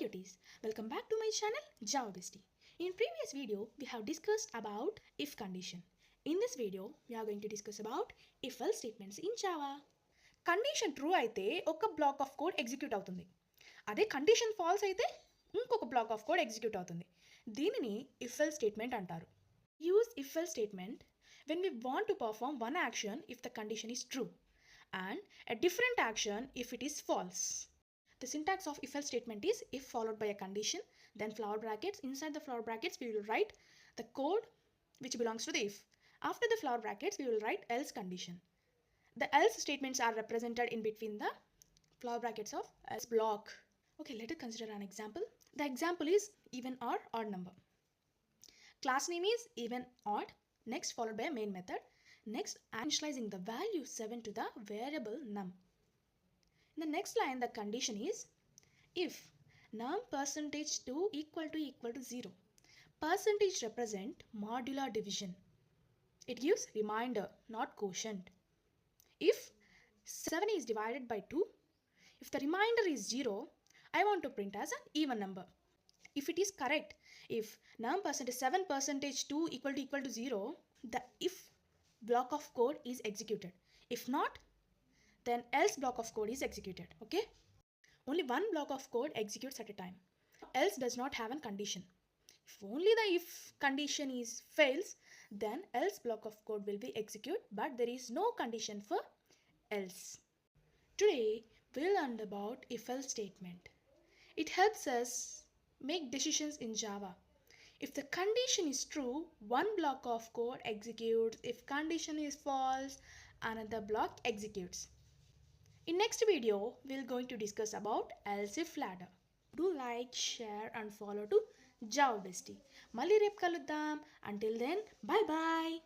cuties, welcome back to my channel Java Bestie. In previous video we have discussed about if condition. In this video we are going to discuss about if else statements in Java. Condition true అయితే ఒక black of code execute అవుతుంది. అదే condition false అయితే ఇంకొక black of code execute అవుతుంది. దీనిని if else statement అంటారు. Use if else statement when we want to perform one action if the condition is true and a different action if it is false. The syntax of if else statement is if followed by a condition, then flower brackets. Inside the flower brackets we will write the code which belongs to the if. After the flower brackets we will write else condition. The else statements are represented in between the flower brackets of else block. Okay, let us consider an example. The example is even or odd number. Class name is even odd, next followed by a main method. Next, initializing the value 7 to the variable num. In the next line, the condition is if num percentage 2 equal to 0. Percentage represent modular division. It gives remainder, not quotient. If 7 is divided by 2, if the remainder is 0, I want to print as an even number. If it is correct, if num percentage 7 percentage 2 equal to 0, the if block of code is executed. If not, then else block of code is executed. Okay, only one block of code executes at a time. Else does not have a condition. If only the if condition is fails, then else block of code will be executed, but there is no condition for else. Today we'll learn about if else statement. It helps us make decisions in Java. If the condition is true, one block of code executes. If condition is false, another block executes. In next video, we're going to discuss about else if ladder. Do like, share and follow to Java Bestie. Mali rep kaluddam. Until then, bye bye.